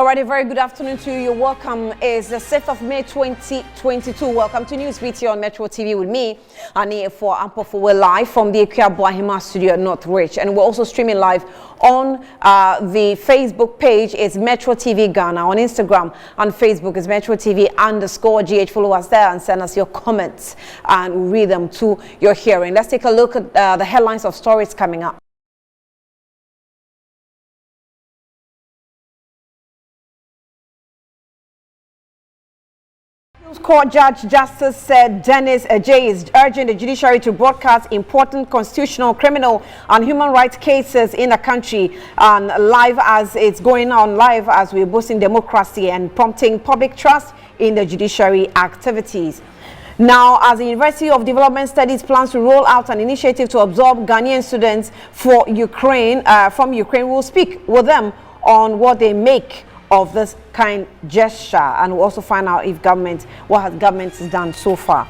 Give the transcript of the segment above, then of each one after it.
Alright, a very good afternoon to you. Welcome. It's the 6th of May 2022. Welcome to Newsbeat here on Metro TV with me, Ani for Ampofu. We're live from the Kufuor studio at Northridge, and we're also streaming live on the Facebook page. It's Metro TV Ghana. On Instagram and Facebook is Metro TV_GH. Follow us there and send us your comments, and we'll read them to your hearing. Let's take a look at the headlines of stories coming up. Court Judge Justice said Dennis Ajay is urging the judiciary to broadcast important constitutional, criminal and human rights cases in the country, and live as it's going on, live as we're boosting democracy and prompting public trust in the judiciary activities. Now, as the University of Development Studies plans to roll out an initiative to absorb Ghanaian students for Ukraine, from Ukraine, we'll speak with them on what they make of this kind gesture, and we'll also find out if what has government done so far.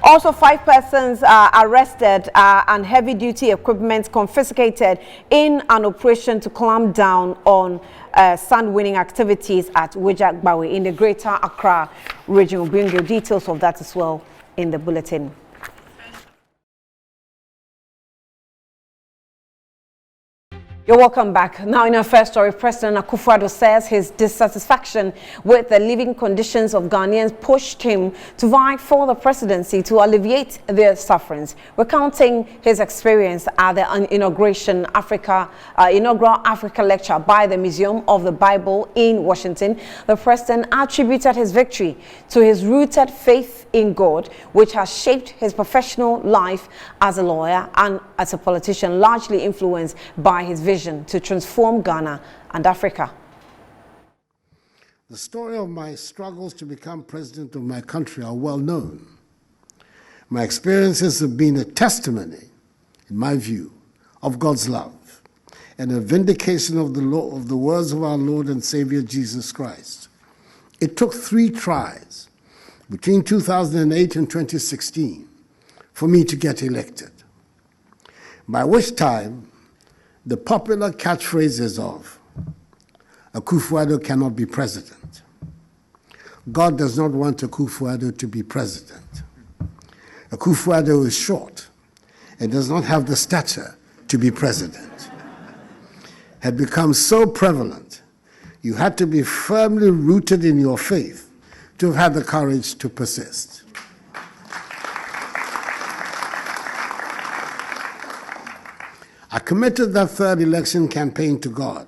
Also, 5 persons are arrested and heavy-duty equipment confiscated in an operation to clamp down on sand-winning activities at Wejagbawe in the Greater Accra region. We'll bring you details of that as well in the bulletin. You're welcome back. Now, in our first story, President Kufuor says his dissatisfaction with the living conditions of Ghanaians pushed him to vie for the presidency to alleviate their sufferings. Recounting his experience at the inaugural Africa lecture by the Museum of the Bible in Washington, the president attributed his victory to his rooted faith in God, which has shaped his professional life as a lawyer and as a politician, largely influenced by his vision to transform Ghana and Africa. The story of my struggles to become president of my country are well known. My experiences have been a testimony, in my view, of God's love and a vindication of the words of our Lord and Savior Jesus Christ. It took 3 tries between 2008 and 2016 for me to get elected, by which time the popular catchphrases of a Kufuor cannot be president. God does not want a Kufuor to be president. A Kufuor is short and does not have the stature to be president. Had become so prevalent, you had to be firmly rooted in your faith to have had the courage to persist. I committed that 3rd election campaign to God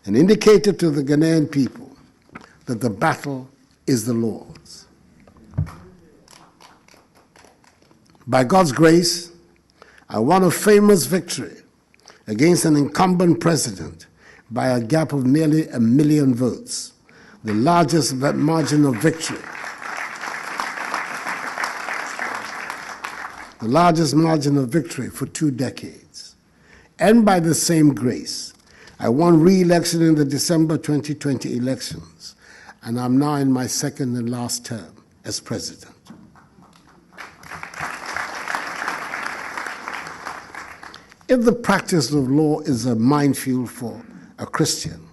and indicated to the Ghanaian people that the battle is the Lord's. By God's grace, I won a famous victory against an incumbent president by a gap of nearly 1 million votes, the largest margin of victory. The largest margin of victory for 2 decades. And by the same grace, I won re-election in the December 2020 elections, and I'm now in my 2nd and last term as president. If the practice of law is a minefield for a Christian,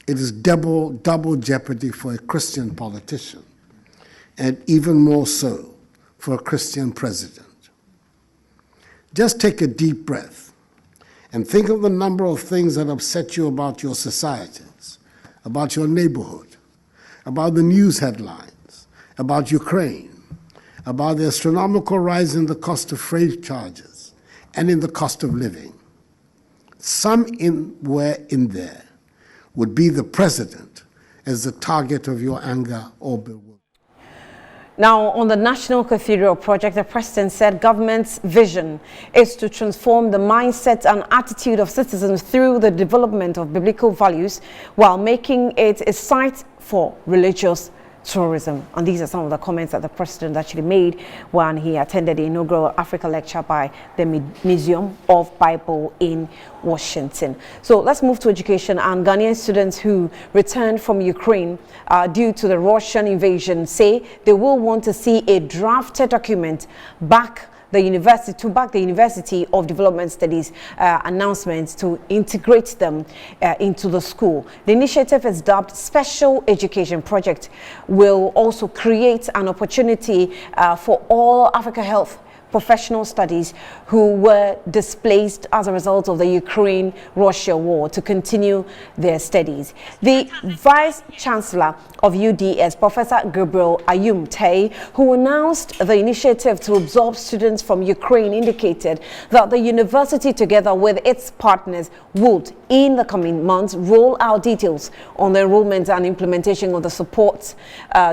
it is double jeopardy for a Christian politician, and even more so for a Christian president. Just take a deep breath and think of the number of things that upset you about your societies, about your neighborhood, about the news headlines, about Ukraine, about the astronomical rise in the cost of freight charges and in the cost of living. Somewhere in there would be the president as the target of your anger or bewilderment. Now, on the National Cathedral project, the president said government's vision is to transform the mindset and attitude of citizens through the development of biblical values while making it a site for religious tourism. And these are some of the comments that the president actually made when he attended the inaugural Africa lecture by the Museum of Bible in Washington. So let's move to education. And Ghanaian students who returned from Ukraine due to the Russian invasion say they will want to see a drafted document back the University of Development Studies announcements to integrate them into the school. The initiative is dubbed Special Education Project, will also create an opportunity for all Africa Health professional studies who were displaced as a result of the Ukraine-Russia war to continue their studies. The Vice Chancellor of UDS, Professor Gribbard who announced the initiative to absorb students from Ukraine, indicated that the university, together with its partners, would, in the coming months, roll out details on the enrollment and implementation of the support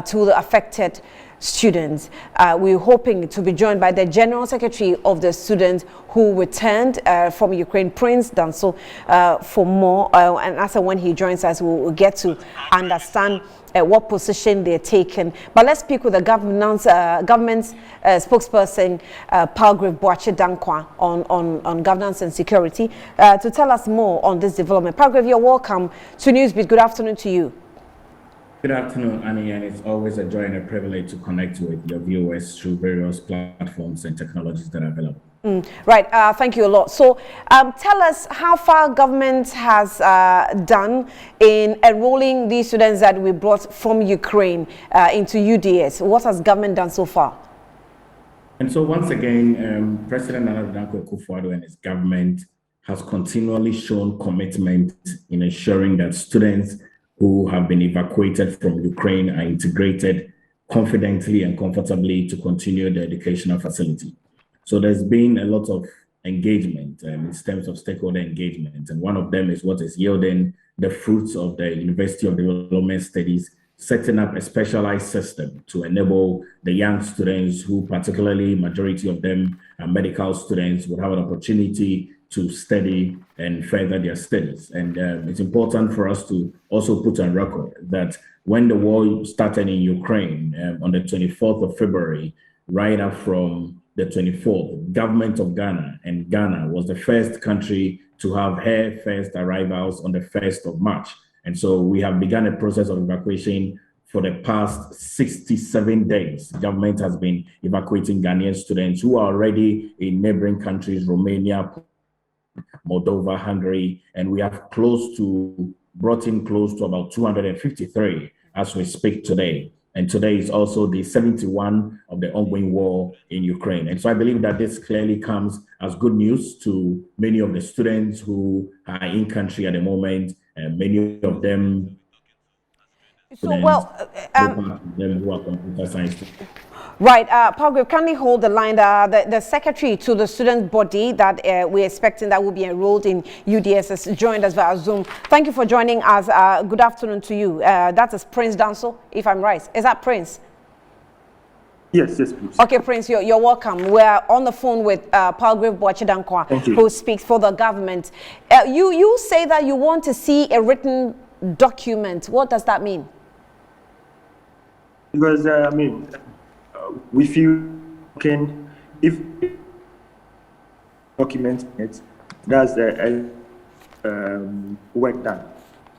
to the affected students. We're hoping to be joined by the General Secretary of the students who returned from Ukraine, Prince Danso, for more. And as and when he joins us, we'll get to understand what position they're taking. But let's speak with the government's spokesperson, Gribbard on governance and security, to tell us more on this development. Gribbard, you're welcome to Newsbeat. Good afternoon to you. Good afternoon, Annie, and it's always a joy and a privilege to connect with your viewers through various platforms and technologies that are available. Right, thank you a lot. So tell us how far government has done in enrolling these students that we brought from Ukraine into UDS. What has government done so far? And so once again, President Kufuor and his government has continually shown commitment in ensuring that students who have been evacuated from Ukraine are integrated confidently and comfortably to continue their educational facility. So there's been a lot of engagement in terms of stakeholder engagement, and one of them is what is yielding the fruits of the University of Development Studies setting up a specialized system to enable the young students who, particularly majority of them are medical students, would have an opportunity to study and further their studies. And it's important for us to also put on record that when the war started in Ukraine on the 24th of February, right up from the 24th, government of Ghana, and Ghana was the first country to have her first arrivals on the 1st of March. And so we have begun a process of evacuation for the past 67 days. Government has been evacuating Ghanaian students who are already in neighboring countries, Romania, Moldova, Hungary, and we have brought in close to about 253 as we speak today. And today is also the 71 of the ongoing war in Ukraine. And so I believe that this clearly comes as good news to many of the students who are in country at the moment, and many of them. So, well, them who are computer science. Right, Gribbard, kindly hold the line. The secretary to the student body that we're expecting that will be enrolled in UDS has joined us via Zoom. Thank you for joining us. Good afternoon to you. That is Prince Danso, if I'm right. Is that Prince? Yes, please. Okay, Prince, you're welcome. We're on the phone with Gribbard, who speaks for the government. You say that you want to see a written document. What does that mean? Because, we feel if document it, that's the work done.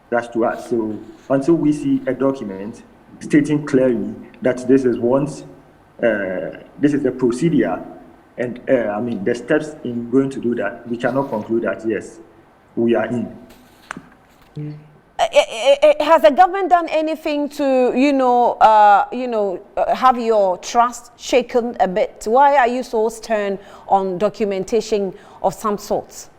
That's to us. So until we see a document stating clearly that this is this is the procedure, and the steps in going to do that, we cannot conclude that yes, we are in. Has the government done anything to, have your trust shaken a bit? Why are you so stern on documentation of some sorts?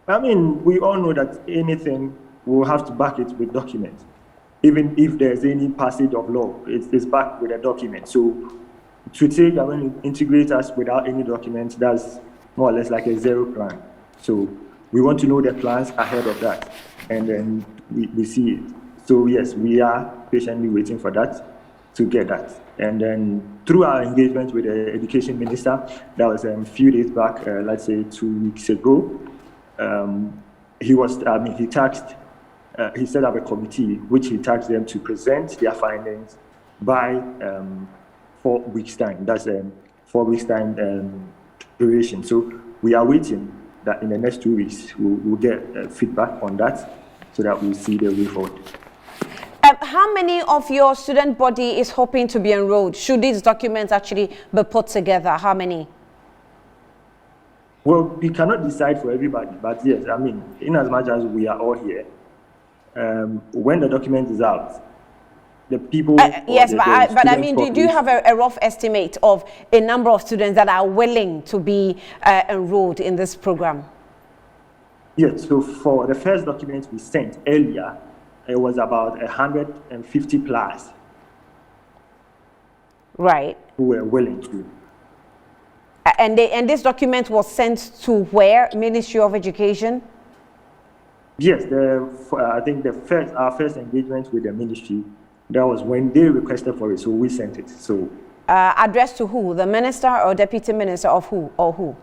We all know that anything will have to back it with documents. Even if there's any passage of law, it's backed with a document. So to say you're going to integrate us without any documents, that's more or less like a zero plan. So we want to know the plans ahead of that, and then we see it. So yes, we are patiently waiting for that, to get that. And then through our engagement with the education minister, that was a few days back, let's say 2 weeks ago, he set up a committee, which he tasked them to present their findings by 4 weeks time. That's 4 weeks time duration. So we are waiting that in the next 2 weeks, we'll get feedback on that so that we'll see the way forward. How many of your student body is hoping to be enrolled? Should these documents actually be put together? How many? Well, we cannot decide for everybody, but yes, I mean, in as much as we are all here, when the document is out, the people... yes, but I mean, do you have a rough estimate of a number of students that are willing to be enrolled in this program? Yes, so for the first document we sent earlier, it was about 150 plus. Right. Who were willing to. And this document was sent to where? Ministry of Education? Yes, I think our first engagement with the ministry, that was when they requested for it, so we sent it. So addressed to who? The minister or deputy minister of who or who?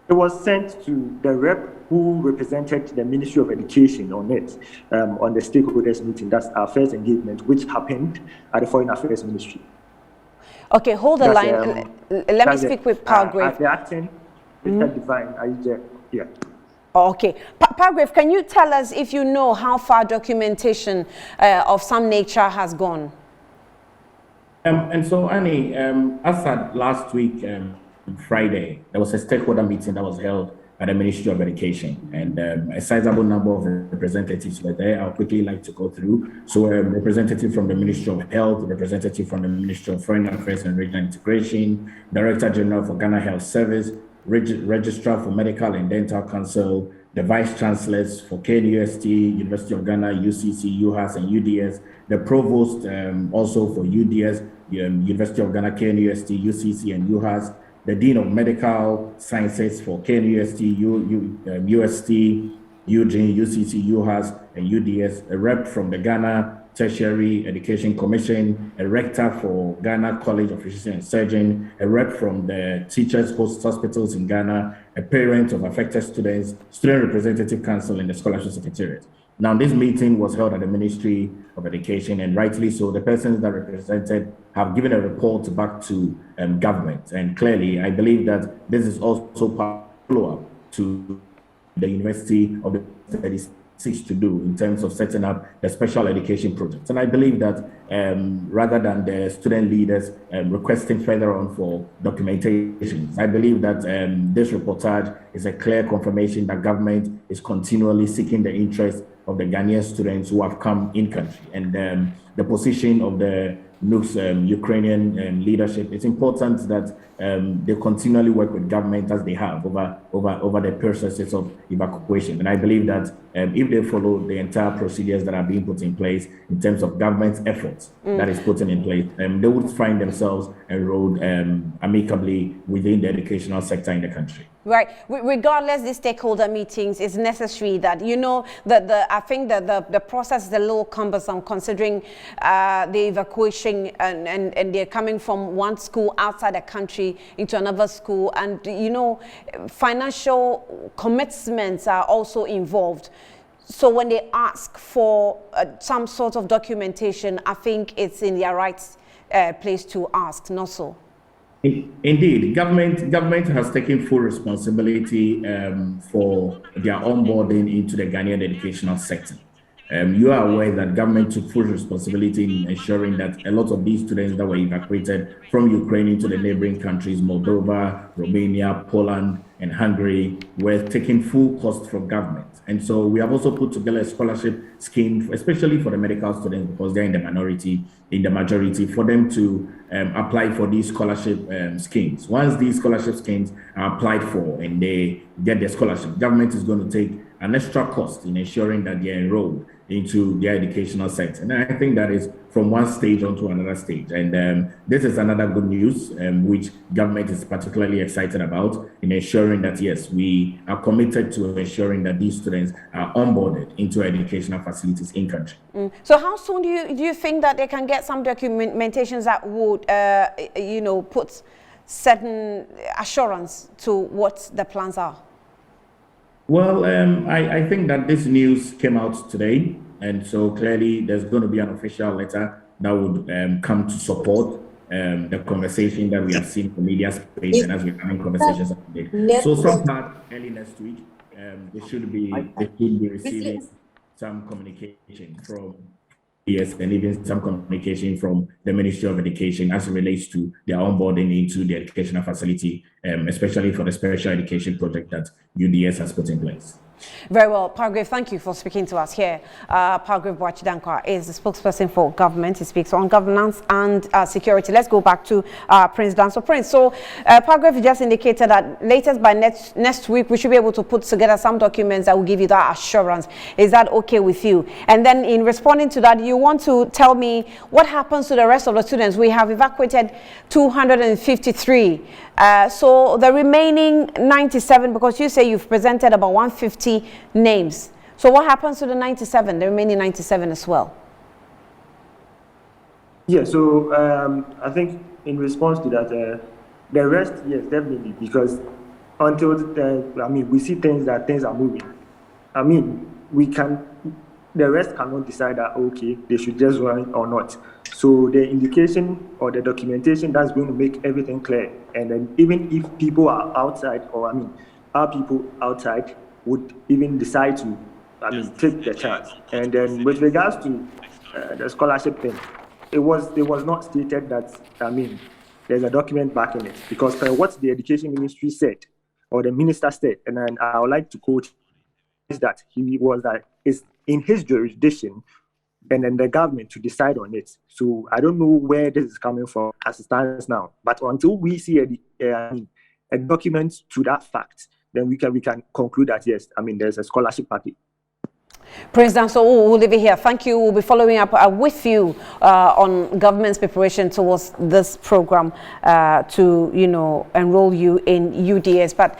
It was sent to the rep who represented the Ministry of Education on it, on the stakeholders meeting. That's our first engagement, which happened at the Foreign Affairs Ministry. Okay, hold the line. Let me speak with Palgrave. The acting, Mr. Divine, yeah. Okay. Palgrave, can you tell us if you know how far documentation of some nature has gone? And so, Annie, as at last week, Friday, there was a stakeholder meeting that was held at the Ministry of Education, and a sizable number of representatives were there. I'll quickly like to go through. So a representative from the Ministry of Health, a representative from the Ministry of Foreign Affairs and Regional Integration, Director General for Ghana Health Service, Registrar for Medical and Dental Council, the Vice Chancellors for KNUST, University of Ghana, UCC, UHAS, and UDS, the Provost also for UDS, University of Ghana, KNUST, UCC, and UHAS, the Dean of Medical Sciences for KNUST, UST, UGIN, UCC, UHAS, and UDS, a rep from the Ghana Tertiary Education Commission, a rector for Ghana College of Physicians and Surgeons, a rep from the Teachers Hospitals in Ghana, a parent of affected students, Student Representative Council, and the Scholarship Secretariat. Now, this meeting was held at the Ministry of Education, and rightly so, the persons that represented have given a report back to government. And clearly, I believe that this is also follow-up to the University of the 36 to do in terms of setting up the special education projects. And I believe that rather than the student leaders requesting further on for documentation, I believe that this reportage is a clear confirmation that government is continually seeking the interest of the Ghanaian students who have come in country. And the position of the Ukrainian leadership, it's important that they continually work with government as they have over the processes of evacuation. And I believe that if they follow the entire procedures that are being put in place in terms of government's efforts that is putting in place, they would find themselves enrolled amicably within the educational sector in the country. Right. Regardless, these stakeholder meetings is necessary. That I think that the process is a little cumbersome considering the evacuation and they're coming from one school outside the country into another school, and financial commitments are also involved. So when they ask for some sort of documentation, I think it's in their right place to ask, not so. Indeed, government has taken full responsibility for their onboarding into the Ghanaian educational sector. You are aware that government took full responsibility in ensuring that a lot of these students that were evacuated from Ukraine into the neighboring countries, Moldova, Romania, Poland, and Hungary, were taking full cost from government. And so we have also put together a scholarship scheme, especially for the medical students, because they're in the majority, for them to apply for these scholarship schemes. Once these scholarship schemes are applied for and they get the scholarship, government is going to take an extra cost in ensuring that they're enrolled into their educational sector. And I think that is from one stage onto another stage. And this is another good news, which government is particularly excited about, in ensuring that, yes, we are committed to ensuring that these students are onboarded into educational facilities in country. So how soon do you think that they can get some documentations that would, put certain assurance to what the plans are? Well, I think that this news came out today, and so clearly there's going to be an official letter that would come to support the conversation that we have seen in the media space, and as we're having conversations today. So sometime early next week, they should be receiving some communication from UDS and even some communication from the Ministry of Education as it relates to their onboarding into the educational facility, especially for the special education project that UDS has put in place. Very well, Paragraph, thank you for speaking to us here. Paragraph Boachidankwa is the spokesperson for government. He speaks on governance and security. Let's go back to Prince Danso. Prince, so Paragraph just indicated that latest by next week we should be able to put together some documents that will give you that assurance. Is that okay with you? And then in responding to that, you want to tell me what happens to the rest of the students. We have evacuated 253. So the remaining 97, because you say you've presented about 150 names. So what happens to the 97, the remaining 97 as well? Yeah, so I think in response to that, the rest, yes, definitely, because until, we see things are moving. The rest cannot decide that, okay, they should just run or not. So the indication or the documentation that's going to make everything clear. And then even if people are outside, our people outside would even decide to, take the chance. And then with regards to the scholarship thing, it was not stated that, there's a document backing it. Because what the Education Ministry said, or the minister said, and then I would like to quote, is that it's in his jurisdiction and then the government to decide on it. So I don't know where this is coming from as it stands now. But until we see a document to that fact, then we can conclude that yes, there's a scholarship package. Prince Danso, we'll leave it here. Thank you. We'll be following up with you on government's preparation towards this program to, enroll you in UDS. But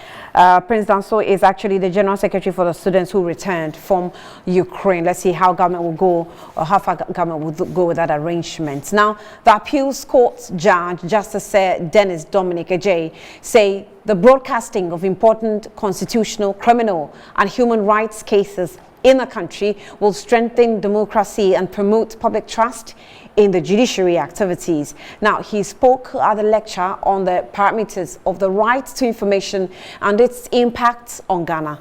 Prince Danso is actually the General Secretary for the students who returned from Ukraine. Let's see how government will go, or how far government will go with that arrangement. Now, the appeals court judge, Justice Dennis Dominic Ajay, say the broadcasting of important constitutional, criminal, and human rights cases in the country will strengthen democracy and promote public trust in the judiciary activities. Now, he spoke at the lecture on the parameters of the right to information and its impact on Ghana.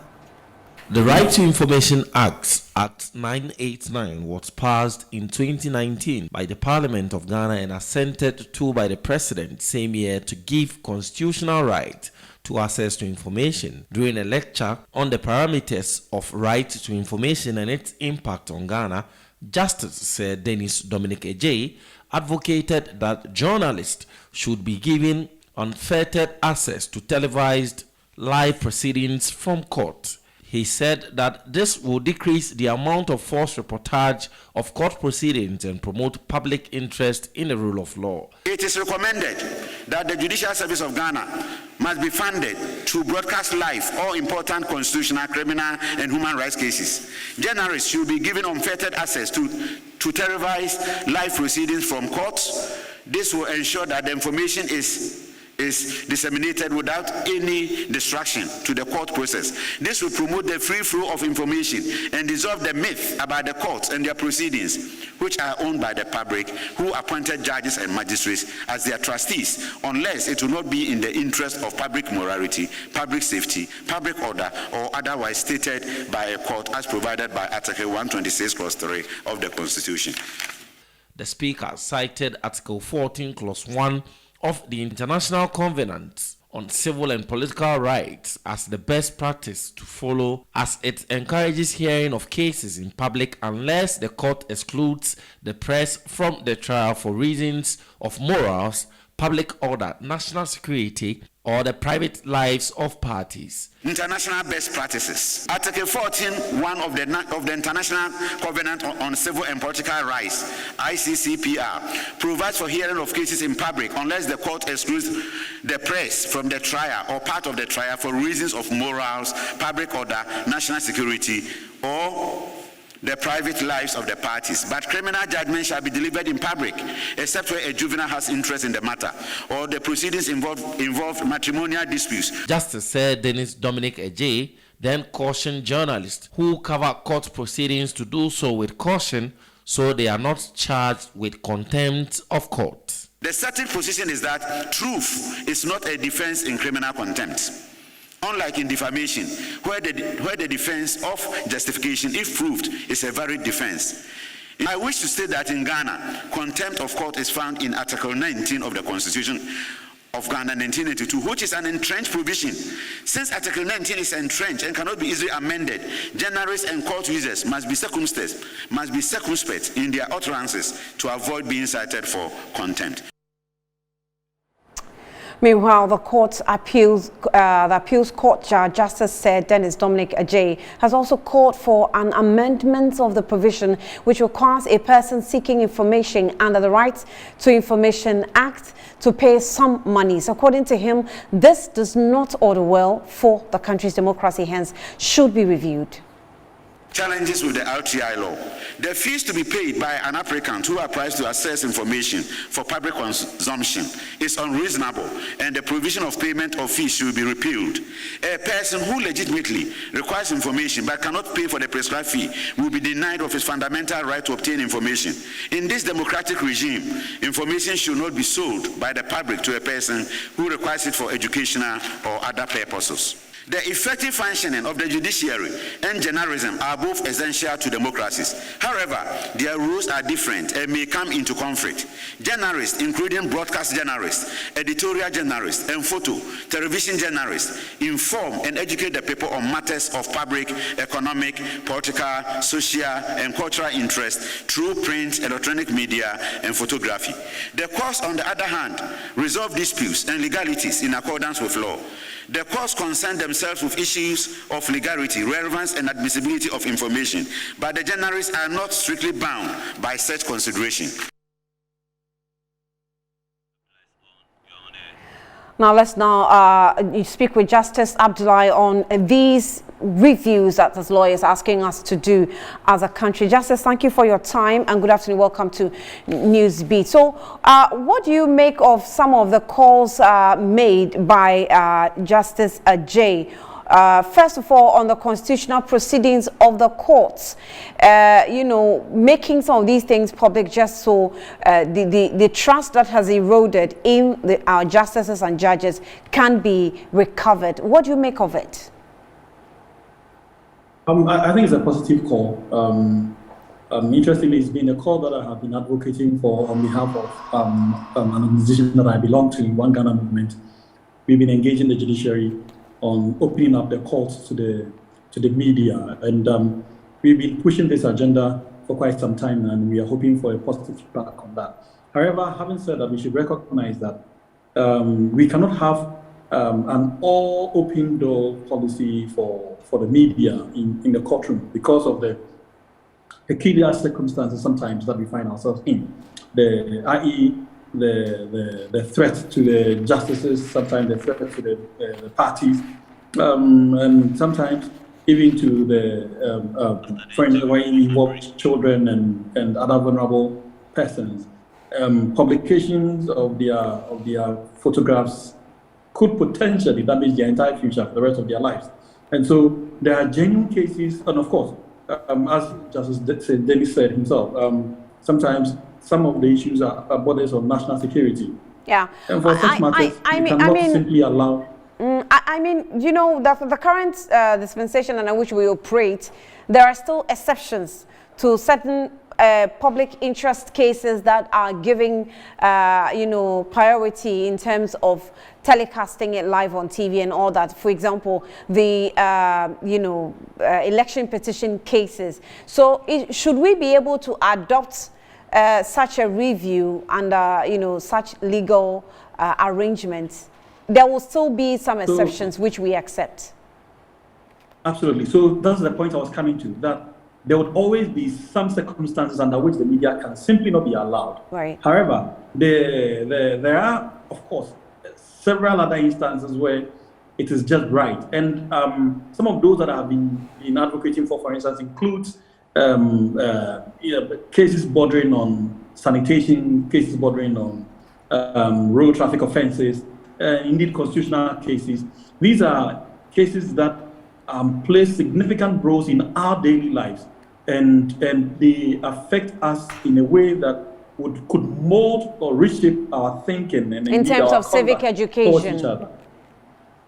The Right to Information Act, Act 989, was passed in 2019 by the Parliament of Ghana and assented to by the President same year to give constitutional right to access to information. During a lecture on the parameters of right to information and its impact on Ghana, Justice Dennis Dominic Ajay advocated that journalists should be given unfettered access to televised live proceedings from court. He said that this will decrease the amount of forced reportage of court proceedings and promote public interest in the rule of law. It is recommended that the Judicial Service of Ghana must be funded to broadcast live all important constitutional, criminal, and human rights cases. Journalists should be given unfettered access to televised live proceedings from courts. This will ensure that the information is disseminated without any distraction to the court process. This will promote the free flow of information and dissolve the myth about the courts and their proceedings, which are owned by the public, who appointed judges and magistrates as their trustees, unless it will not be in the interest of public morality, public safety, public order, or otherwise stated by a court as provided by Article 126, Clause 3 of the Constitution. The Speaker cited Article 14, Clause 1 of the International Covenant on Civil and Political Rights as the best practice to follow, as it encourages hearing of cases in public unless the court excludes the press from the trial for reasons of morals, public order, national security, or the private lives of parties. International best practices. Article 14(1) of the International Covenant on Civil and Political Rights, ICCPR, provides for hearing of cases in public unless the court excludes the press from the trial or part of the trial for reasons of morals, public order, national security, or the private lives of the parties. But criminal judgment shall be delivered in public, except where a juvenile has interest in the matter, or the proceedings involve matrimonial disputes. Justice Dennis Dominic Ajay then cautioned journalists who cover court proceedings to do so with caution, so they are not charged with contempt of court. The settled position is that truth is not a defense in criminal contempt. Unlike in defamation, where the defense of justification, if proved, is a valid defense. I wish to state that in Ghana, contempt of court is found in Article 19 of the Constitution of Ghana 1982, which is an entrenched provision. Since Article 19 is entrenched and cannot be easily amended, journalists and court users must be circumspect in their utterances to avoid being cited for contempt. Meanwhile, the appeals court judge, Justice Sir Dennis Dominic Ajay, has also called for an amendment of the provision which requires a person seeking information under the Right to Information Act to pay some monies. According to him, this does not order well for the country's democracy, hence should be reviewed. Challenges with the RTI law. The fees to be paid by an applicant who applies to access information for public consumption is unreasonable, and the provision of payment of fees should be repealed. A person who legitimately requires information but cannot pay for the prescribed fee will be denied of his fundamental right to obtain information. In this democratic regime, information should not be sold by the public to a person who requires it for educational or other purposes. The effective functioning of the judiciary and journalism are both essential to democracies. However, their roles are different and may come into conflict. Journalists, including broadcast journalists, editorial journalists, and television journalists, inform and educate the people on matters of public, economic, political, social, and cultural interest through print, electronic media, and photography. The courts, on the other hand, resolve disputes and legalities in accordance with law. The courts concern themselves with issues of legality, relevance, and admissibility of information, but the journalists are not strictly bound by such consideration. Now let's you speak with Justice Abdullah on these reviews that this lawyer is asking us to do as a country. Justice, thank you for your time and good afternoon. Welcome to Newsbeat. So what do you make of some of the calls made by Justice Ajay? First of all, on the constitutional proceedings of the courts, making some of these things public just so the trust that has eroded in our justices and judges can be recovered. What do you make of it? I think it's a positive call. Interestingly, it's been a call that I have been advocating for on behalf of an organization that I belong to, One Ghana Movement. We've been engaging the judiciary on opening up the courts to the media, and we've been pushing this agenda for quite some time, and we are hoping for a positive feedback on that. However, having said that, we should recognize that we cannot have an all open door policy for the media in the courtroom because of the peculiar circumstances sometimes that we find ourselves in, i.e. the threat to the justices, sometimes the threat to the parties, and sometimes even to the friends who involved children and other vulnerable persons. Publications of their photographs could potentially damage their entire future for the rest of their lives. And so there are genuine cases, and of course, as Justice Dennis said himself, sometimes some of the issues are borders of national security. Yeah. And for such matters, you cannot simply allow. The current dispensation under which we operate, there are still exceptions to certain public interest cases that are giving, priority in terms of telecasting it live on TV and all that. For example, the, election petition cases. So should we be able to adopt such a review under, such legal arrangements? There will still be some exceptions which we accept. Absolutely. So that's the point I was coming to, that there would always be some circumstances under which the media can simply not be allowed. Right. However, there are, of course, several other instances where it is just right. And some of those that I have been advocating for instance, includes cases bordering on sanitation, cases bordering on road traffic offenses, indeed constitutional cases. These are cases that play significant roles in our daily lives, and they affect us in a way that could mold or reshape our thinking and in terms of civic education, each other.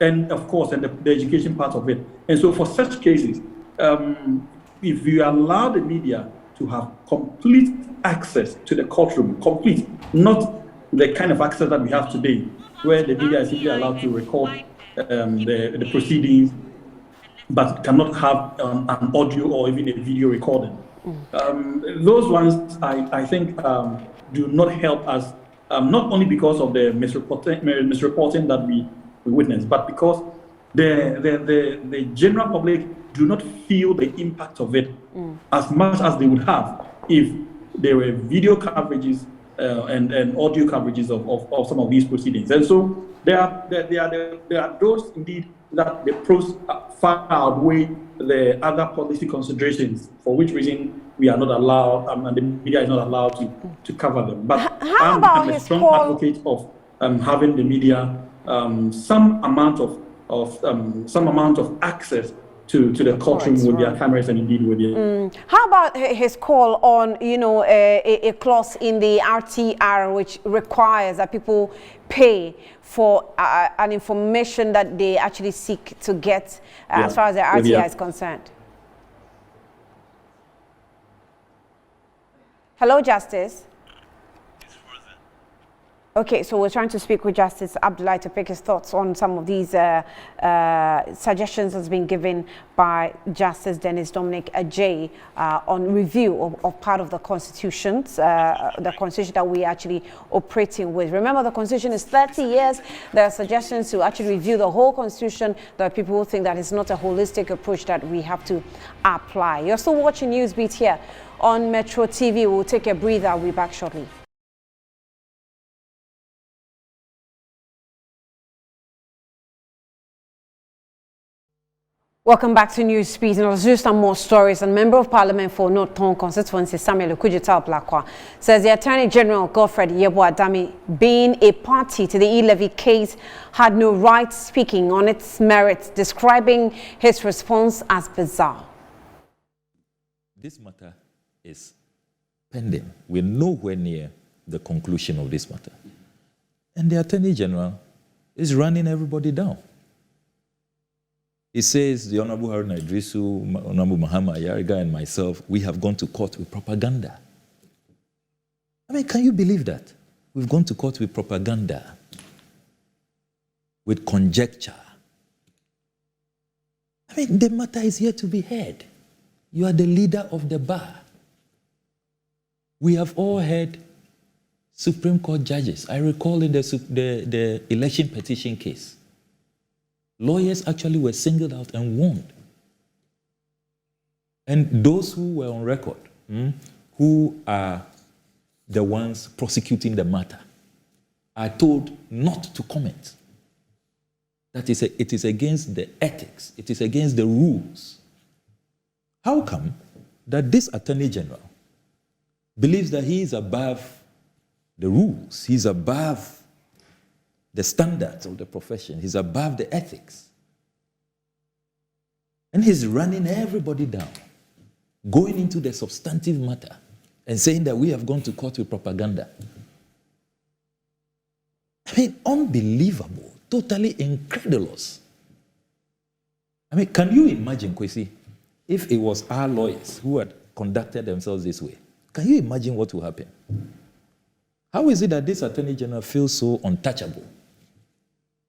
And of course, and the education part of it. And so for such cases, if you allow the media to have complete access to the courtroom, complete, not the kind of access that we have today, where the media is simply allowed to record the proceedings, but cannot have an audio or even a video recording. Those ones, I think, do not help us, not only because of the misreporting that we witness, but because the general public do not feel the impact of it as much as they would have if there were video coverages and audio coverages of some of these proceedings. And so there are those indeed that the pros far outweigh the other policy considerations, for which reason we are not allowed, and the media is not allowed to cover them. But I'm a strong advocate of having the media some amount of access to the courtroom with their cameras and indeed with their... How about his call on, a clause in the RTR which requires that people pay for an information that they actually seek to get as far as the RTR is concerned? Hello, Justice. Okay, so we're trying to speak with Justice Abdullah to pick his thoughts on some of these suggestions that's been given by Justice Dennis Dominic Ajay on review of part of the constitutions, the constitution that we're actually operating with. Remember, the constitution is 30 years. There are suggestions to actually review the whole constitution. There are people who think that it's not a holistic approach that we have to apply. You're still watching Newsbeat here on Metro TV. We'll take a breather. We'll be back shortly. Welcome back to Newsbeat. And let's do some more stories. And Member of Parliament for North Tongue constituency, Samuel Okudzetal Blakwa, says the Attorney General, Godfred Yeboah Dami, being a party to the e-levy case, had no right speaking on its merits, describing his response as bizarre. This matter is pending. We're nowhere near the conclusion of this matter. And the Attorney General is running everybody down. He says the Honorable Haruna Idrisu, Honorable Mahama Ayariga, and myself, we have gone to court with propaganda. I mean, can you believe that? We've gone to court with propaganda, with conjecture. I mean, the matter is yet to be heard. You are the leader of the bar. We have all heard Supreme Court judges. I recall in the election petition case, lawyers actually were singled out and warned. And those who were on record, who are the ones prosecuting the matter, are told not to comment. That is, it is against the ethics, it is against the rules. How come that this Attorney General believes that he is above the rules, he's above the standards of the profession, he's above the ethics? And he's running everybody down, going into the substantive matter and saying that we have gone to court with propaganda. I mean, unbelievable, totally incredulous. I mean, can you imagine, Kwesi, if it was our lawyers who had conducted themselves this way? Can you imagine what will happen? How is it that this Attorney General feels so untouchable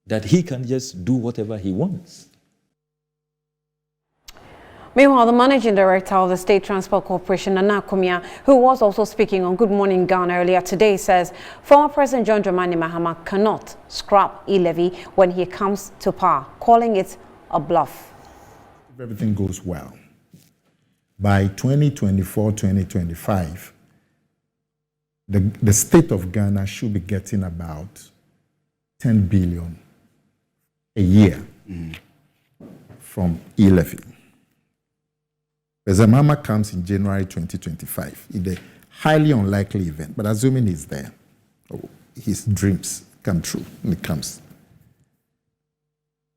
that he can just do whatever he wants? Meanwhile, the Managing Director of the State Transport Corporation, Nana Kumia, who was also speaking on Good Morning Ghana earlier today, says former President John Dramani Mahama cannot scrap e-levy when he comes to power, calling it a bluff. If everything goes well, by 2024-2025, the state of Ghana should be getting about 10 billion a year from e-levy. President Mahama comes in January 2025, in the highly unlikely event, but assuming he's there, his dreams come true when it comes.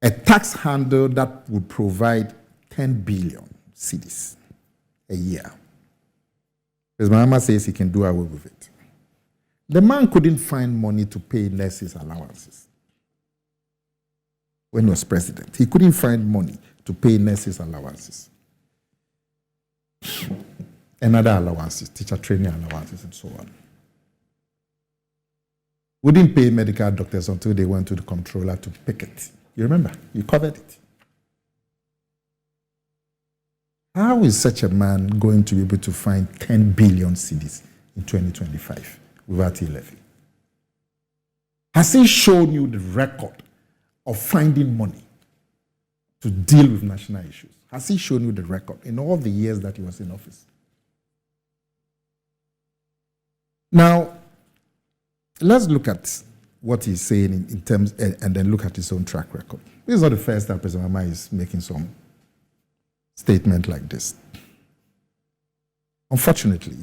A tax handle that would provide 10 billion cedis a year. President Mahama says he can do away with it. The man couldn't find money to pay nurses' allowances when he was president. He couldn't find money to pay nurses' allowances. and other allowances, teacher training allowances, and so on. We didn't pay medical doctors until they went to the comptroller to pick it. You remember? You covered it. How is such a man going to be able to find 10 billion cedis in 2025 without a levy? Has he shown you the record of finding money to deal with national issues? Has he shown you the record in all the years that he was in office? Now, let's look at what he's saying in terms, and then look at his own track record. This is not the first time President Mahama is making some statement like this. Unfortunately,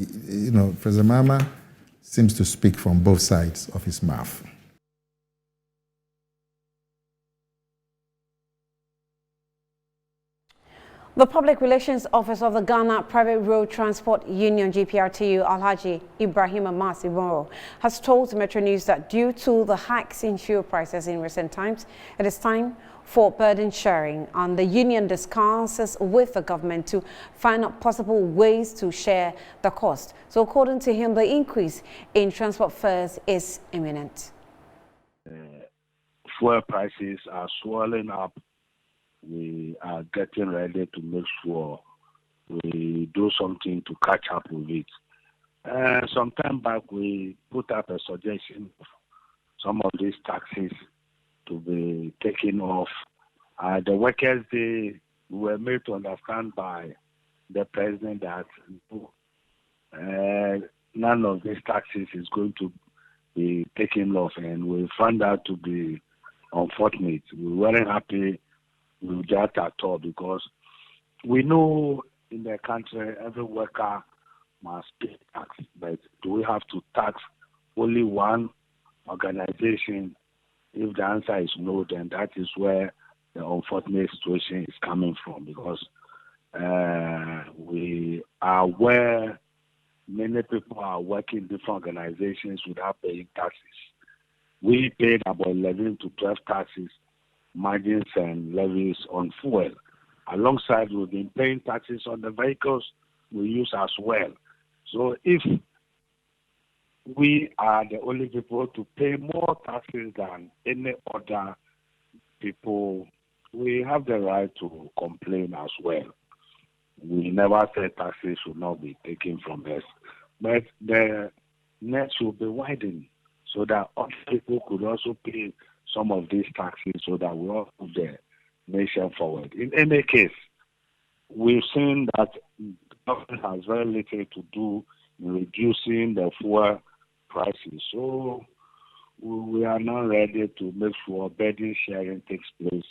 President Mahama seems to speak from both sides of his mouth. The Public Relations Office of the Ghana Private Road Transport Union, GPRTU, Alhaji Ibrahim Amas Iboro, has told Metro News that due to the hikes in fuel prices in recent times, it is time for burden sharing, and the union discusses with the government to find out possible ways to share the cost. So according to him, the increase in transport fares is imminent. Fuel prices are swelling up. We are getting ready to make sure we do something to catch up with it. Some time back, we put up a suggestion of some of these taxes to be taken off. The workers, they were made to understand by the president that none of these taxes is going to be taken off, and we found that to be unfortunate. We weren't happy with that at all, because we know in the country every worker must pay tax, but do we have to tax only one organization? If the answer is no, then that is where the unfortunate situation is coming from, because we are aware many people are working in different organizations without paying taxes. We paid about 11 to 12 taxes, margins and levies on fuel. Alongside, we've been paying taxes on the vehicles we use as well. So if we are the only people to pay more taxes than any other people, we have the right to complain as well. We never said taxes should not be taken from us, but the net should be widened so that other people could also pay some of these taxes, so that we all move the nation forward. In any case, we've seen that the government has very little to do in reducing the fuel prices. So we are now ready to make sure burden sharing takes place.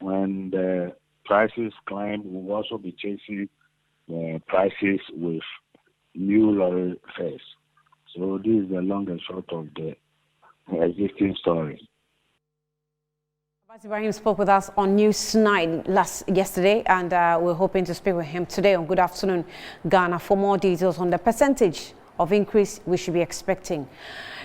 When the prices climb, we will also be chasing the prices with new lorry fares. So this is the long and short of the existing story. Ibrahim spoke with us on News 9 yesterday, and we're hoping to speak with him today on Good Afternoon Ghana for more details on the percentage of increase we should be expecting.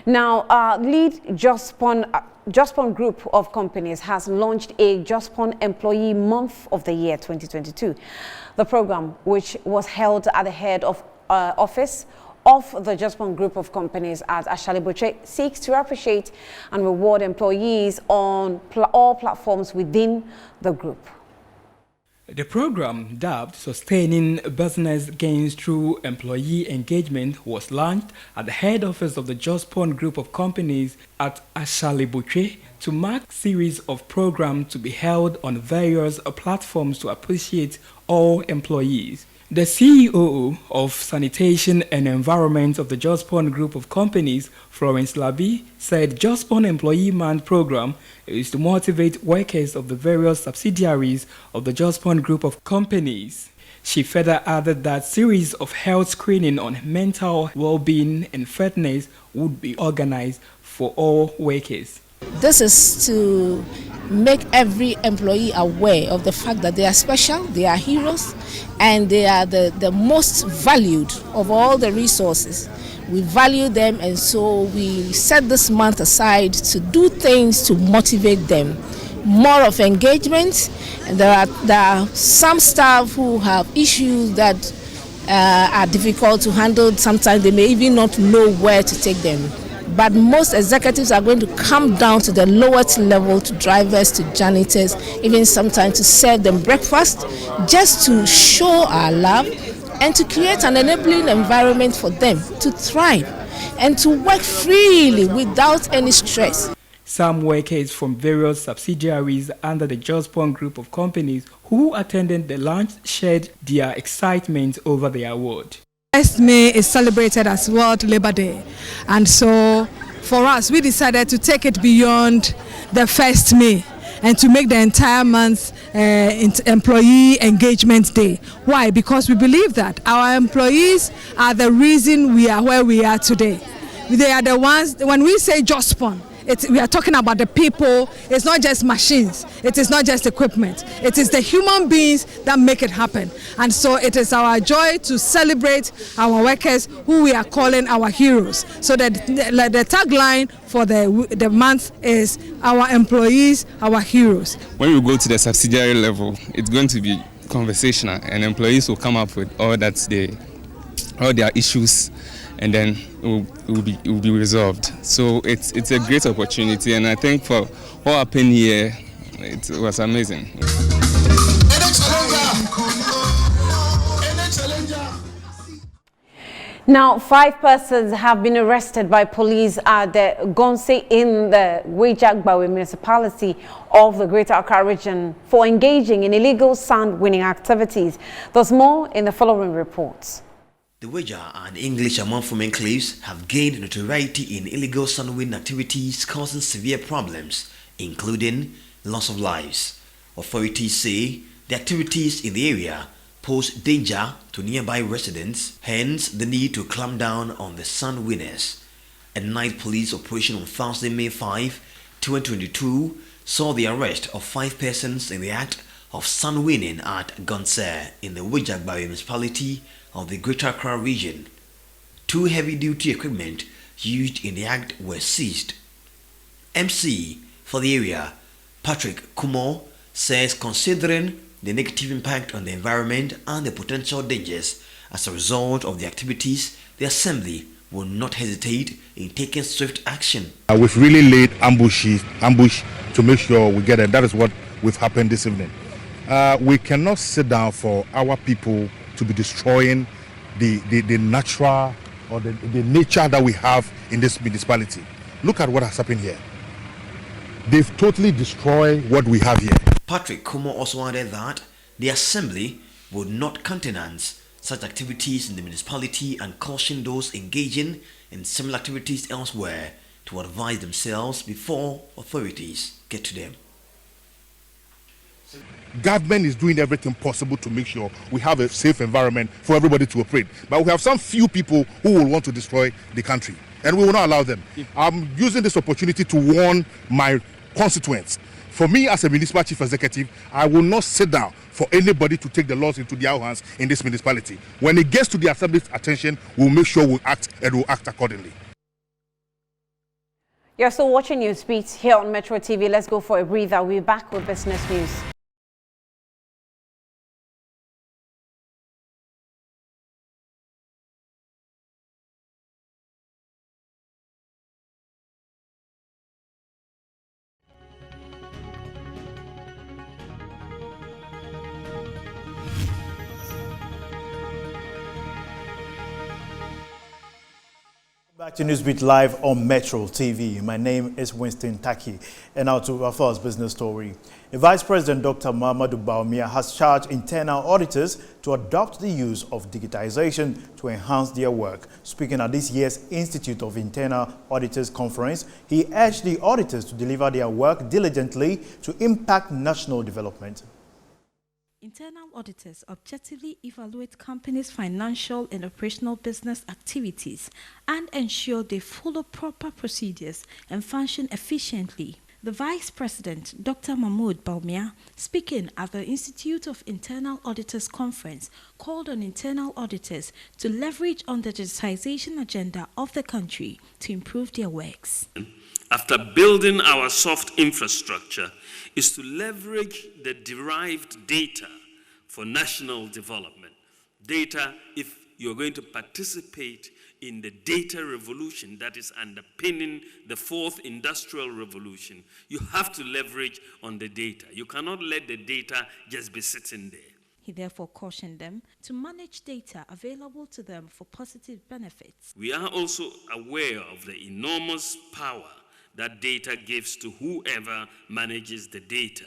Now, lead Jospon Group of Companies has launched a Jospon Employee Month of the Year 2022. The program, which was held at the head of office of the Jospon Group of Companies at Ashaliboche, seeks to appreciate and reward employees on all platforms within the group. The program, dubbed Sustaining Business Gains Through Employee Engagement, was launched at the head office of the Jospon Group of Companies at Ashaliboche to mark a series of programs to be held on various platforms to appreciate all employees. The CEO of Sanitation and Environment of the Jospon Group of Companies, Florence Labi, said Jospon Employee Month program is to motivate workers of the various subsidiaries of the Jospon Group of Companies. She further added that series of health screening on mental well-being and fitness would be organized for all workers. This is to make every employee aware of the fact that they are special, they are heroes, and they are the most valued of all the resources. We value them, and so we set this month aside to do things to motivate them. More of engagement, and there are some staff who have issues that are difficult to handle. Sometimes they may even not know where to take them. But most executives are going to come down to the lowest level, to drivers, to janitors, even sometimes to serve them breakfast, just to show our love and to create an enabling environment for them to thrive and to work freely without any stress. Some workers from various subsidiaries under the Jospon group of companies who attended the launch shared their excitement over the award. 1st May is celebrated as World Labour Day, and so for us we decided to take it beyond the 1st May and to make the entire month Employee Engagement Day. Why? Because we believe that our employees are the reason we are where we are today. They are the ones, when we say Jospon, we are talking about the people. It's not just machines, it is not just equipment, it is the human beings that make it happen. And so it is our joy to celebrate our workers, who we are calling our heroes. So that the tagline for the month is our employees, our heroes. When we go to the subsidiary level, it's going to be conversational, and employees will come up with all their issues, and then it will be resolved. So it's a great opportunity, and I think for what happened here, it was amazing. Now, 5 persons have been arrested by police at the Gonse in the Wejagbawe municipality of the Greater Accra region for engaging in illegal sand winning activities. There's more in the following reports. The Weja and English Amanfum enclaves have gained notoriety in illegal sand-winning activities causing severe problems, including loss of lives. Authorities say the activities in the area pose danger to nearby residents, hence the need to clamp down on the sand winners. A night police operation on Thursday, May 5, 2022 saw the arrest of 5 persons in the act of sand winning at Gonse in the Wejagbawe municipality of the Greater Accra region. 2 heavy-duty equipment used in the act were seized. MC for the area, Patrick Kufuor, says considering the negative impact on the environment and the potential dangers as a result of the activities, the Assembly will not hesitate in taking swift action. We've really laid ambush to make sure we get it. That is what we've happened this evening. We cannot sit down for our people to be destroying the natural or the nature that we have in this municipality. Look at what has happened here. They've totally destroyed what we have here. Patrick Kufuor also added that the Assembly would not countenance such activities in the municipality and caution those engaging in similar activities elsewhere to advise themselves before authorities get to them. Government is doing everything possible to make sure we have a safe environment for everybody to operate. But we have some few people who will want to destroy the country, and we will not allow them. I'm using this opportunity to warn my constituents. For me as a municipal chief executive, I will not sit down for anybody to take the laws into their hands in this municipality. When it gets to the Assembly's attention, we'll make sure we act, and we'll act accordingly. You're still watching Newsbeat here on Metro TV. Let's go for a breather. We'll be back with business news. Back to Newsbeat Live on Metro TV. My name is Winston Taki, and now to our first business story. The Vice President Dr. Muhammadu Bawumia has charged internal auditors to adopt the use of digitization to enhance their work. Speaking at this year's Institute of Internal Auditors Conference, he urged the auditors to deliver their work diligently to impact national development. Internal auditors objectively evaluate companies' financial and operational business activities and ensure they follow proper procedures and function efficiently. The Vice President, Dr. Mahmoud Bawumia, speaking at the Institute of Internal Auditors Conference, called on internal auditors to leverage on the digitization agenda of the country to improve their works. After building our soft infrastructure, is to leverage the derived data for national development. Data, if you're going to participate in the data revolution that is underpinning the fourth industrial revolution, you have to leverage on the data. You cannot let the data just be sitting there. He therefore cautioned them to manage data available to them for positive benefits. We are also aware of the enormous power that data gives to whoever manages the data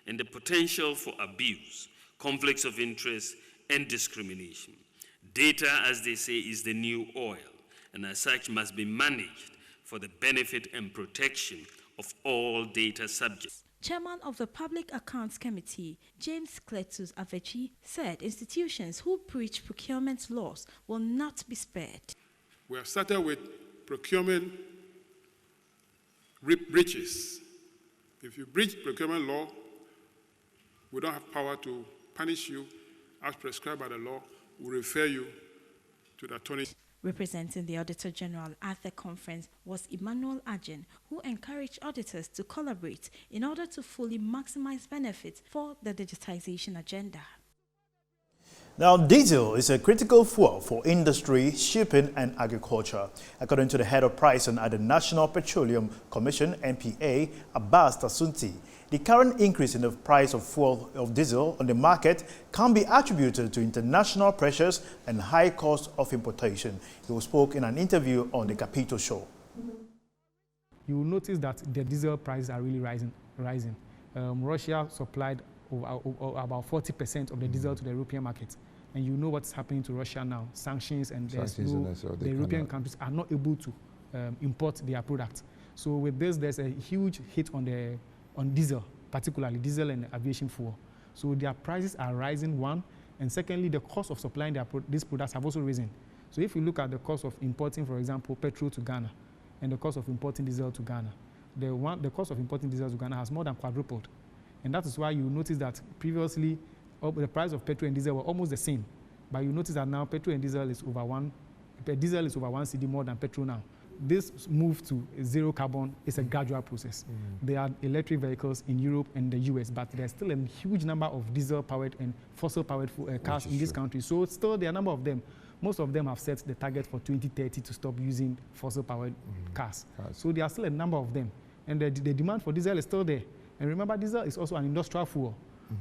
and the potential for abuse, conflicts of interest, and discrimination. Data, as they say, is the new oil, and as such must be managed for the benefit and protection of all data subjects. Chairman of the Public Accounts Committee, James Cletus Avechi, said institutions who breach procurement laws will not be spared. We have started with procurement breaches. If you breach procurement law, we don't have power to punish you as prescribed by the law. We refer you to the attorney. Representing the Auditor General at the conference was Emmanuel Ajen, who encouraged auditors to collaborate in order to fully maximize benefits for the digitization agenda. Now, diesel is a critical fuel for industry, shipping and agriculture. According to the head of pricing at the National Petroleum Commission, NPA, Abbas Tasunti, the current increase in the price of fuel of diesel on the market can be attributed to international pressures and high cost of importation. He spoke in an interview on the Capito Show. You will notice that the diesel prices are really rising. Russia supplied about 40% of the diesel to the European market. And you know what's happening to Russia now, sanctions, and the European countries are not able to import their products. So with this, there's a huge hit on diesel, particularly diesel and aviation fuel. So their prices are rising, one, and secondly, the cost of supplying these products have also risen. So if you look at the cost of importing, for example, petrol to Ghana, and the cost of importing diesel to Ghana, the cost of importing diesel to Ghana has more than quadrupled. And that is why you notice that previously, the price of petrol and diesel were almost the same. But you notice that now petrol and diesel is over one cedi more than petrol now. This move to zero carbon is a gradual process. There are electric vehicles in Europe and the US, but there's still a huge number of diesel-powered and fossil-powered cars in this country. So still there are a number of them. Most of them have set the target for 2030 to stop using fossil-powered cars. So there are still a number of them. And the demand for diesel is still there. And remember, diesel is also an industrial fuel.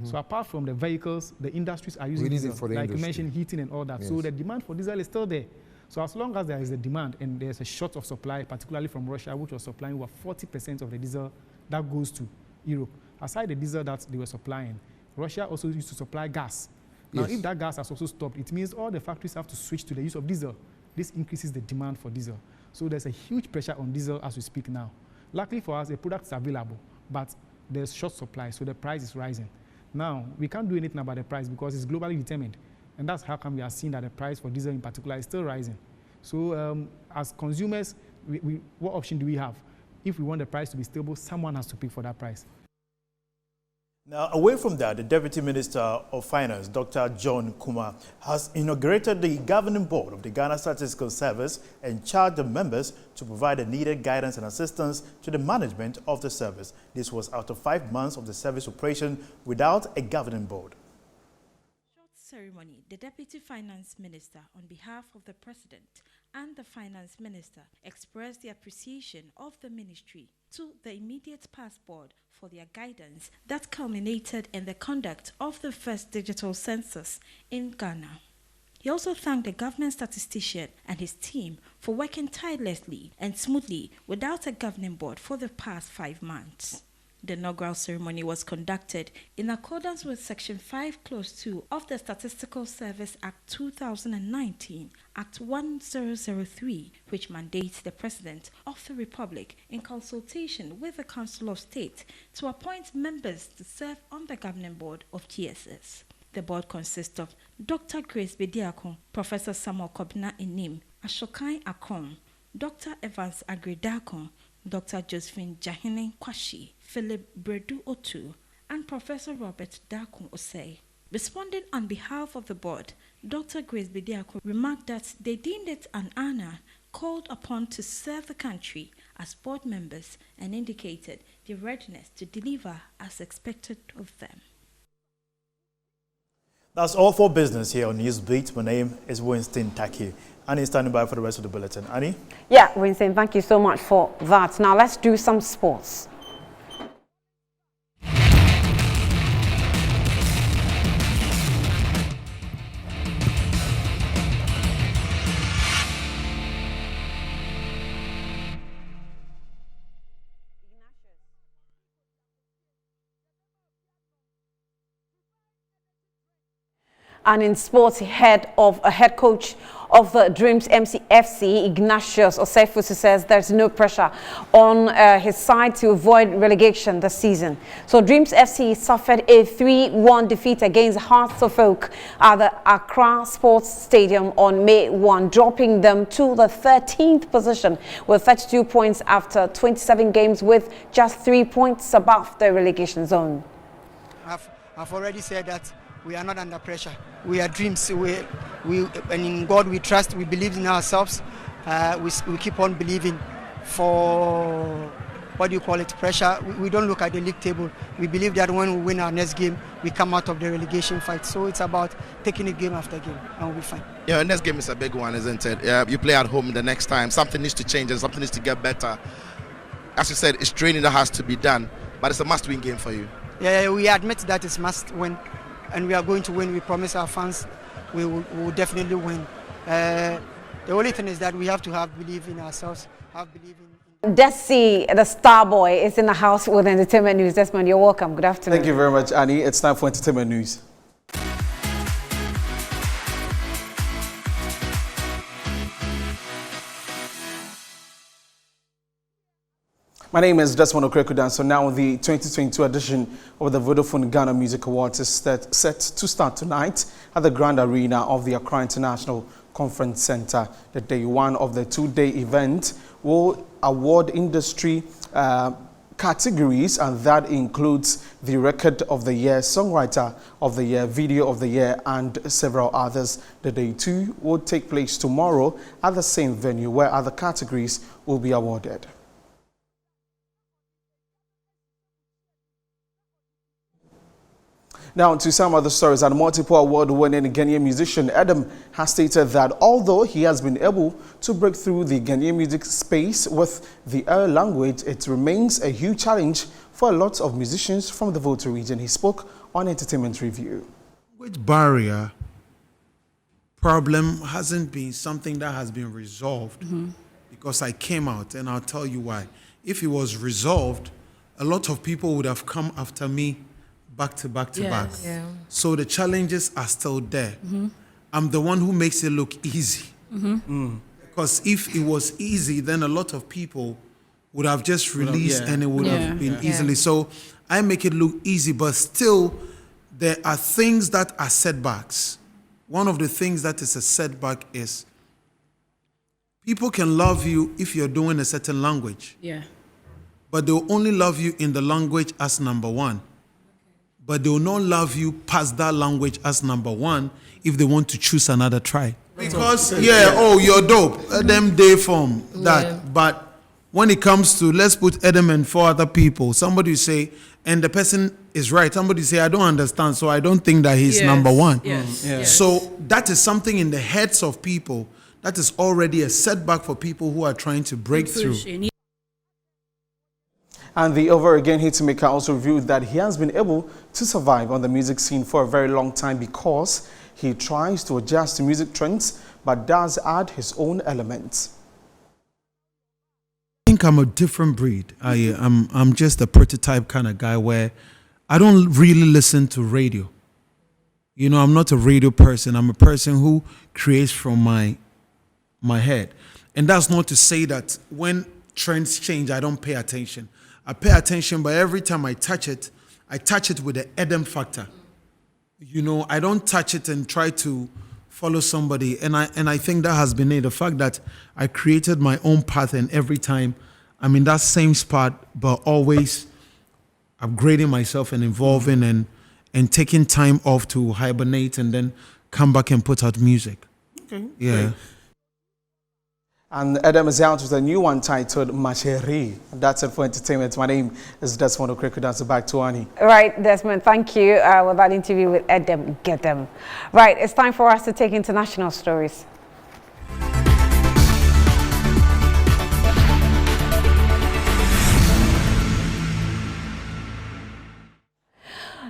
So apart from the vehicles, the industries are using diesel, like you mentioned, heating and all that. Yes. So the demand for diesel is still there. So as long as there is a demand and there's a short of supply, particularly from Russia, which was supplying over 40% of the diesel that goes to Europe. Aside the diesel that they were supplying, Russia also used to supply gas. Now, if that gas has also stopped, it means all the factories have to switch to the use of diesel. This increases the demand for diesel. So there's a huge pressure on diesel as we speak now. Luckily for us, the product is available, but there's short supply, so the price is rising. Now, we can't do anything about the price because it's globally determined. And that's how come we are seeing that the price for diesel in particular is still rising. So as consumers, what option do we have? If we want the price to be stable, someone has to pay for that price. Now, away from that, the Deputy Minister of Finance, Dr. John Kumar, has inaugurated the governing board of the Ghana Statistical Service and charged the members to provide the needed guidance and assistance to the management of the service. This was after 5 months of the service operation without a governing board. Ceremony, the Deputy Finance Minister, on behalf of the President and the Finance Minister, expressed the appreciation of the Ministry to the immediate past board for their guidance that culminated in the conduct of the first digital census in Ghana. He also thanked the government statistician and his team for working tirelessly and smoothly without a governing board for the past 5 months. The inaugural ceremony was conducted in accordance with Section 5, Clause 2 of the Statistical Service Act 2019, Act 1003, which mandates the President of the Republic, in consultation with the Council of State, to appoint members to serve on the governing board of GSS. The board consists of Dr. Grace Bediakon, Professor Samuel Kobna Inim, Ashokai Akron, Dr. Evans Agredakon, Dr. Josephine Jahine Kwashi, Philip Bredu Otu, and Professor Robert Dakun Osei. Responding on behalf of the board, Dr. Grace Bediakon remarked that they deemed it an honor called upon to serve the country as board members and indicated their readiness to deliver as expected of them. That's all for business here on Newsbeat. My name is Winston Taki. Annie is standing by for the rest of the bulletin. Annie? Yeah, Winston, thank you so much for that. Now let's do some sports. And in sports, head coach of the Dreams MCFC, Ignatius Oseifusi, says there's no pressure on his side to avoid relegation this season. So Dreams FC suffered a 3-1 defeat against Hearts of Oak at the Accra Sports Stadium on May 1, dropping them to the 13th position with 32 points after 27 games, with just 3 points above the relegation zone. I've already said that we are not under pressure. We are Dreams. And in God we trust. We believe in ourselves. We keep on believing. For pressure. We don't look at the league table. We believe that when we win our next game, we come out of the relegation fight. So it's about taking it game after game, and we'll be fine. Yeah, next game is a big one, isn't it? You play at home the next time. Something needs to change and something needs to get better. As you said, it's training that has to be done, but it's a must-win game for you. Yeah, we admit that it's must-win. And we are going to win. We promise our fans we will definitely win. The only thing is that we have to have belief in ourselves, have belief in... Desi, the star boy, is in the house with entertainment news. Desmond, you're welcome. Good afternoon. Thank you very much, Annie. It's time for entertainment news. My name is Desmond Danso. Now the 2022 edition of the Vodafone Ghana Music Awards is set to start tonight at the Grand Arena of the Accra International Conference Center. The day one of the two-day event will award industry categories, and that includes the Record of the Year, Songwriter of the Year, Video of the Year, and several others. The day two will take place tomorrow at the same venue, where other categories will be awarded. Now to some other stories. And multiple award-winning Ghanaian musician Adam has stated that although he has been able to break through the Ghanaian music space with the Air language, it remains a huge challenge for a lot of musicians from the Volta region. He spoke on Entertainment Review. Language barrier problem hasn't been something that has been resolved because I came out, and I'll tell you why. If it was resolved, a lot of people would have come after me back to back. Yeah. So the challenges are still there. I'm the one who makes it look easy. Because if it was easy, then a lot of people would have just released and it would have been easily. So I make it look easy, but still there are things that are setbacks. One of the things that is a setback is people can love you if you're doing a certain language. But they'll only love you in the language as number one. But they will not love you past that language as number one if they want to choose another tribe. Because, you're dope. Them day form that. Yeah. But when it comes to, let's put Adam and four other people, somebody say, and the person is right. Somebody say, I don't understand, so I don't think that he's number one. So that is something in the heads of people that is already a setback for people who are trying to break through. And the over again hitmaker also revealed that he has been able to survive on the music scene for a very long time because he tries to adjust to music trends but does add his own elements. I think I'm a different breed. I'm just a prototype kind of guy where I don't really listen to radio. You know, I'm not a radio person. I'm a person who creates from my head. And that's not to say that when trends change, I don't pay attention. I pay attention, but every time I touch it with the Adam factor. You know, I don't touch it and try to follow somebody. And I think that has been it. The fact that I created my own path, and every time I'm in that same spot, but always upgrading myself and evolving and taking time off to hibernate and then come back and put out music. Okay. Yeah. Great. And Adam is out with a new one titled Macheri. That's it for entertainment. My name is Desmond Okreku. That's back to Annie. Right, Desmond, thank you with that interview with Adam Gedem. Right, it's time for us to take international stories.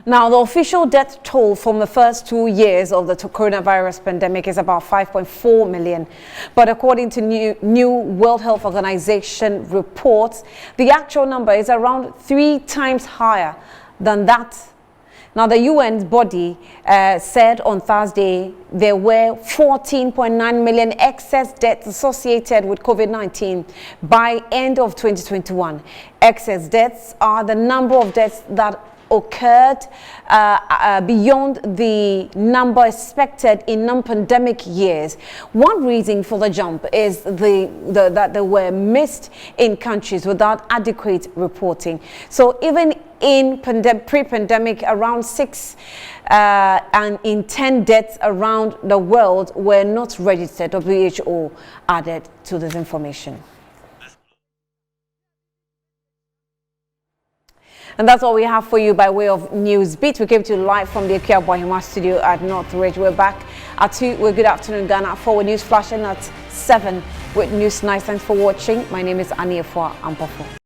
Now, the official death toll from the first 2 years of the coronavirus pandemic is about 5.4 million. But according to new World Health Organization reports, the actual number is around 3 times higher than that. Now, the UN body said on Thursday there were 14.9 million excess deaths associated with COVID-19 by end of 2021. Excess deaths are the number of deaths that occurred beyond the number expected in non-pandemic years. One reason for the jump is that they were missed in countries without adequate reporting. So even in pre-pandemic, around 6 and in 10 deaths around the world were not registered. WHO added to this information. And that's all we have for you by way of News Beat. We came to you live from the Akua Bohima studio at Northridge. We're back at 2 with Good Afternoon Ghana, 4 with News Flash, and at 7 with News Night. Thanks for watching. My name is Annie Efua Ampofo.